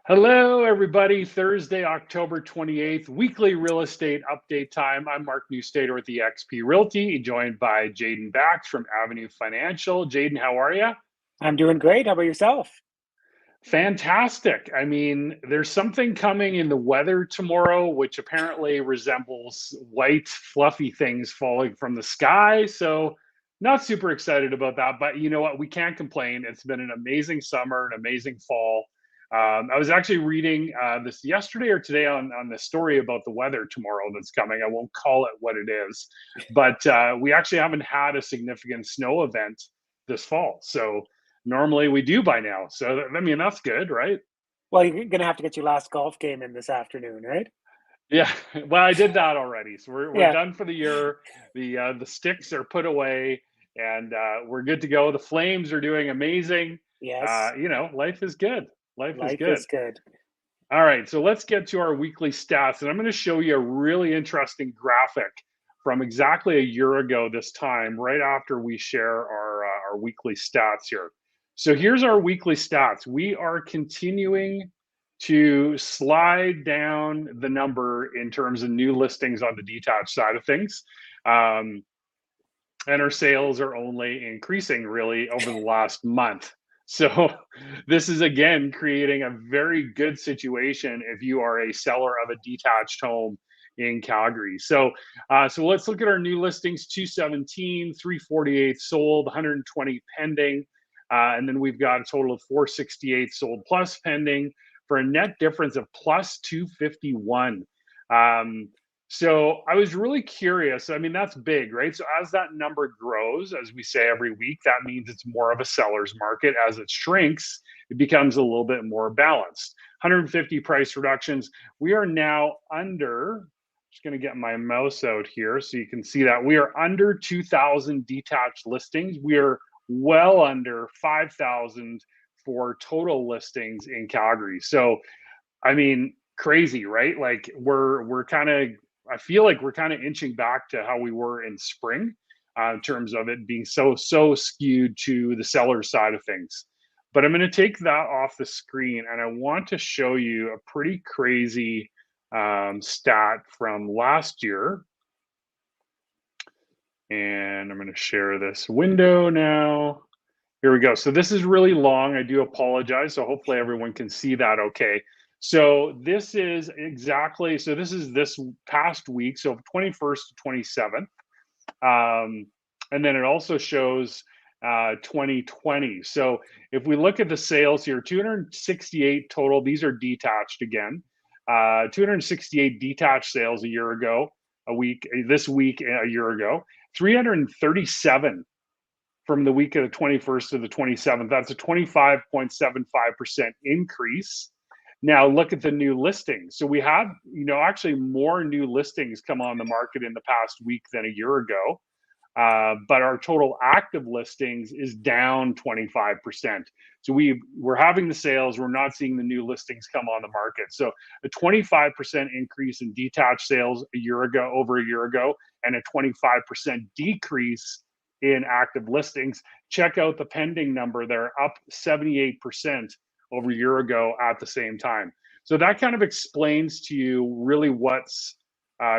Hello, everybody. Thursday, October 28th, weekly real estate update time. I'm Mark Newstater with eXp Realty, joined by Jaden Bax from Avenue Financial. Jaden, how are you? I'm doing great. How about yourself? Fantastic. I mean, there's something coming in the weather tomorrow, which apparently resembles white, fluffy things falling from the sky. So, not super excited about that. But you know what? We can't complain. It's been an amazing summer, an amazing fall. I was actually reading this yesterday or today on the story about the weather tomorrow that's coming. I won't call it what it is, but we actually haven't had a significant snow event this fall. So, normally we do by now. So I mean that's good, right? Well, you're gonna have to get your last golf game in this afternoon, right? Yeah. Well, I did that already. So we're Yeah. done for the year. The sticks are put away and we're good to go. The Flames are doing amazing. Yes. Life is good. Life is Life good. is good. All right, so let's get to our weekly stats. And I'm going to show you a really interesting graphic from exactly a year ago this time, right after we share our weekly stats here. So here's our weekly stats. We are continuing to slide down the number in terms of new listings on the detached side of things. Um, and our sales are only increasing really over the last month. So this is again creating a very good situation if you are a seller of a detached home in Calgary. So let's look at our new listings: 217, 348 sold, 120 pending, and then we've got a total of 468 sold plus pending for a net difference of plus 251. Um, so I was really curious. I mean, that's big, right? So as that number grows, as we say every week, that means it's more of a seller's market. As it shrinks, it becomes a little bit more balanced. 150 price reductions. We are now under, just going to get my mouse out here so you can see that. We are under 2,000 detached listings. We are well under 5,000 for total listings in Calgary. So I mean, crazy, right? Like we're kind of I feel like we're kind of inching back to how we were in spring in terms of it being so skewed to the seller side of things. But I'm going to take that off the screen and I want to show you a pretty crazy stat from last year. And I'm going to share this window now. Here we go. So this is really long. I do apologize. So hopefully everyone can see that okay. So this is exactly, so this is this past week, so 21st to 27th. And then it also shows 2020. So if we look at the sales here, 268 total, these are detached again. 268 detached sales a year ago, this week a year ago, 337 from the week of the 21st to the 27th. That's a 25.75% increase. Now look at the new listings. So we had, actually more new listings come on the market in the past week than a year ago. But our total active listings is down 25%. So we're having the sales, we're not seeing the new listings come on the market. So a 25% increase in detached sales over a year ago, and a 25% decrease in active listings. Check out the pending number; they're up 78% over a year ago at the same time. So that kind of explains to you really what's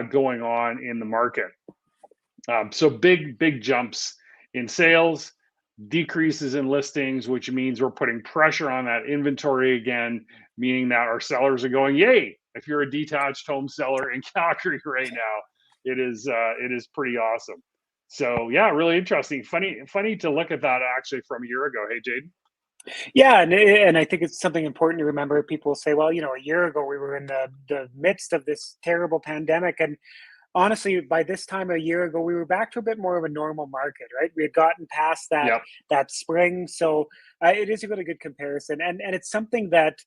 going on in the market. So big jumps in sales, decreases in listings, which means we're putting pressure on that inventory again, meaning that our sellers are going, yay! If you're a detached home seller in Calgary right now, it is pretty awesome. So yeah, really interesting. Funny to look at that actually from a year ago. Hey, Jaden. Yeah, and I think it's something important to remember. People say, well, a year ago we were in the midst of this terrible pandemic, and honestly, by this time a year ago, we were back to a bit more of a normal market, right? We had gotten past that Yep. that spring, so it is a really good comparison, and it's something that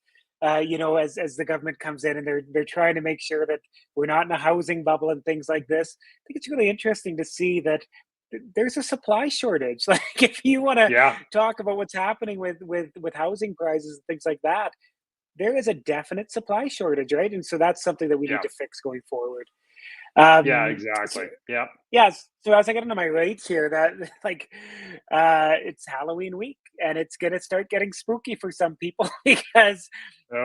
as the government comes in and they're trying to make sure that we're not in a housing bubble and things like this. I think it's really interesting to see that there's a supply shortage. Like if you want to Yeah. talk about what's happening with housing prices and things like that, there is a definite supply shortage, right? And so that's something that we need Yeah. to fix going forward. Yeah, So, exactly. Yeah. yes. So as I get into my rates here, that like it's Halloween week and it's gonna start getting spooky for some people because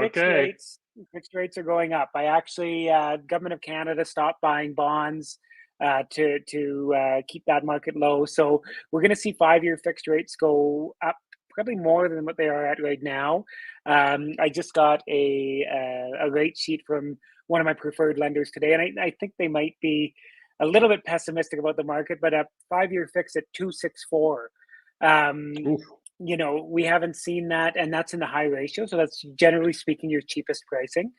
fixed Okay. rates fixed rates are going up. I actually Government of Canada stopped buying bonds to keep that market low. So we're gonna see 5-year fixed rates go up probably more than what they are at right now. I just got a rate sheet from one of my preferred lenders today, and I think they might be a little bit pessimistic about the market, but a 5-year fix at 264. Um, Oof. we haven't seen that, and that's in the high ratio. So that's generally speaking your cheapest pricing.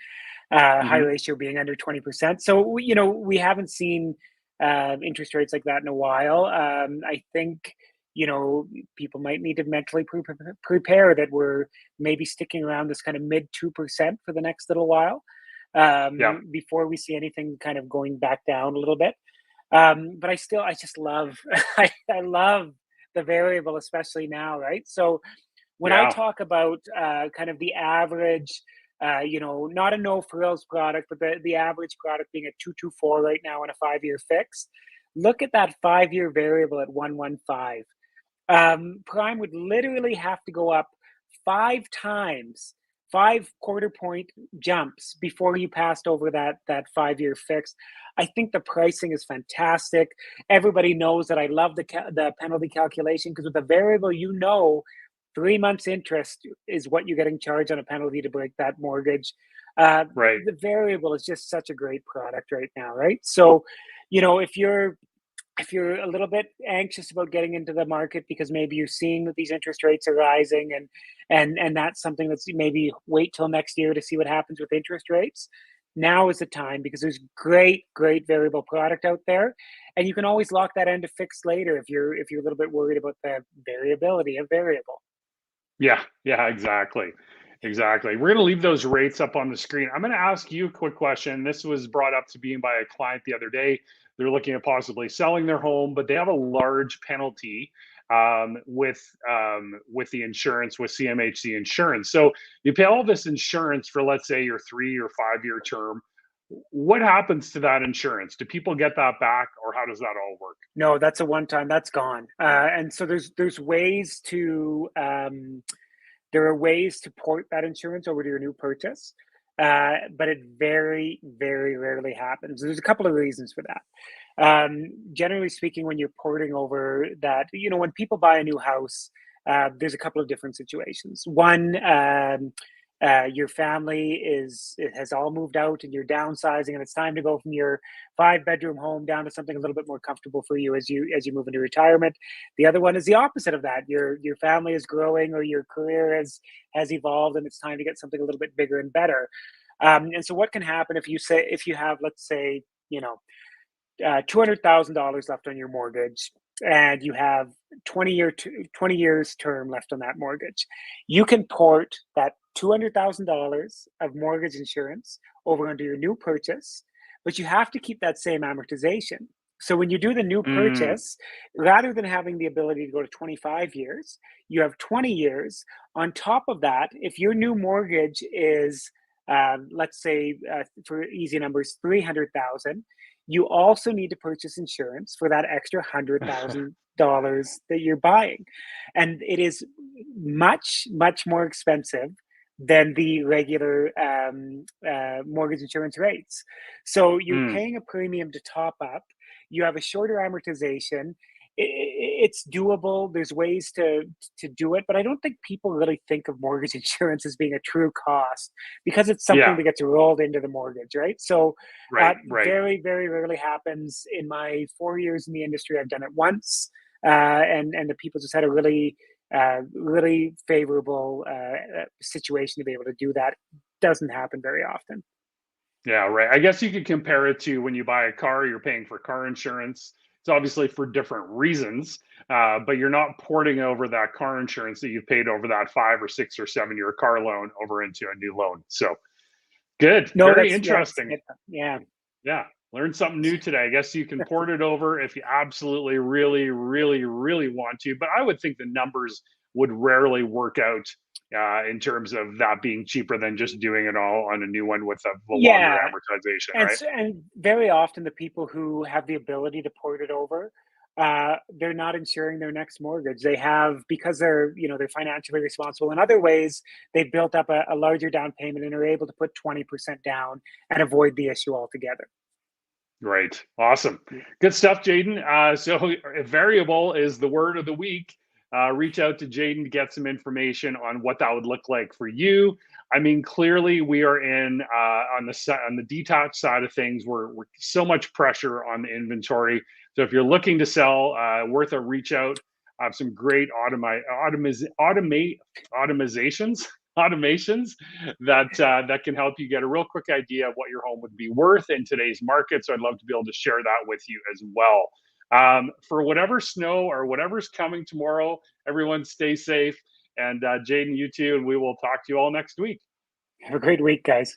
High Hmm. ratio being under 20%. So we haven't seen interest rates like that in a while. I think people might need to mentally prepare that we're maybe sticking around this kind of mid 2% for the next little while Yeah. before we see anything kind of going back down a little bit. But I just love, I love the variable, especially now, right? So when I Yeah. talk about kind of the average, not a no frills product, but the average product being a 224 right now on a 5-year fix, look at that 5-year variable at 115. Prime would literally have to go up 5 times, 5 quarter point jumps before you passed over that 5-year fix. I think the pricing is fantastic. Everybody knows that I love the penalty calculation because with the variable, 3 months interest is what you're getting charged on a penalty to break that mortgage. Right. The variable is just such a great product right now, right? So, if you're a little bit anxious about getting into the market because maybe you're seeing that these interest rates are rising and that's something that's maybe wait till next year to see what happens with interest rates. Now is the time because there's great variable product out there, and you can always lock that into fixed later if you're a little bit worried about the variability of variable. Yeah. Yeah. Exactly. Exactly. We're going to leave those rates up on the screen. I'm going to ask you a quick question. This was brought up to me by a client the other day. They're looking at possibly selling their home, but they have a large penalty with the insurance with CMHC insurance. So you pay all this insurance for, let's say, your 3 or 5 year term. What happens to that insurance? Do people get that back, or how does that all work? No, that's a one time. That's gone. And so there's ways to there are ways to port that insurance over to your new purchase, but it very rarely happens. There's a couple of reasons for that. Generally speaking, when you're porting over that, when people buy a new house, there's a couple of different situations. One, your family it has all moved out and you're downsizing, and it's time to go from your 5-bedroom home down to something a little bit more comfortable for you as you move into retirement. The other one is the opposite of that. Your family is growing or your career has evolved, and it's time to get something a little bit bigger and better. And so, what can happen if you have, let's say, $200,000 left on your mortgage and you have 20 years term left on that mortgage. You can port that $200,000 of mortgage insurance over onto your new purchase, but you have to keep that same amortization. So when you do the new Mm, purchase, rather than having the ability to go to 25 years, you have 20 years. On top of that, if your new mortgage is let's say for easy numbers 300,000, you also need to purchase insurance for that extra $100,000 that you're buying. And it is much more expensive than the regular mortgage insurance rates. So you're mm, paying a premium to top up. You have a shorter amortization. It's doable. There's ways to do it, but I don't think people really think of mortgage insurance as being a true cost because it's something yeah. that gets rolled into the mortgage, right? So Right. Right. very rarely happens in my 4 years in the industry. I've done it once, and the people just had a really favorable situation to be able to do that. Doesn't happen very often. Yeah, right. I guess you could compare it to when you buy a car, you're paying for car insurance. It's obviously for different reasons, but you're not porting over that car insurance that you've paid over that 5 or 6 or 7 year car loan over into a new loan. So good. No, Very that's yeah, interesting. yeah. Yeah. Learned something new today. I guess you can port it over if you absolutely, really want to, but I would think the numbers would rarely work out in terms of that being cheaper than just doing it all on a new one with a longer Yeah, amortization, and right? and very often the people who have the ability to port it over, they're not insuring their next mortgage. They have, because they're, they're financially responsible in other ways, they've built up a larger down payment and are able to put 20% down and avoid the issue altogether. Right. Awesome. Good stuff, Jaden. So variable is the word of the week. Reach out to Jaden to get some information on what that would look like for you. I mean, clearly we are in on the detached side of things. We're so much pressure on the inventory. So if you're looking to sell, worth a reach out. I have some great automations automations that can help you get a real quick idea of what your home would be worth in today's market. So I'd love to be able to share that with you as well. For whatever snow or whatever's coming tomorrow, everyone stay safe. And Jaden, you too, and we will talk to you all next week. Have a great week, guys.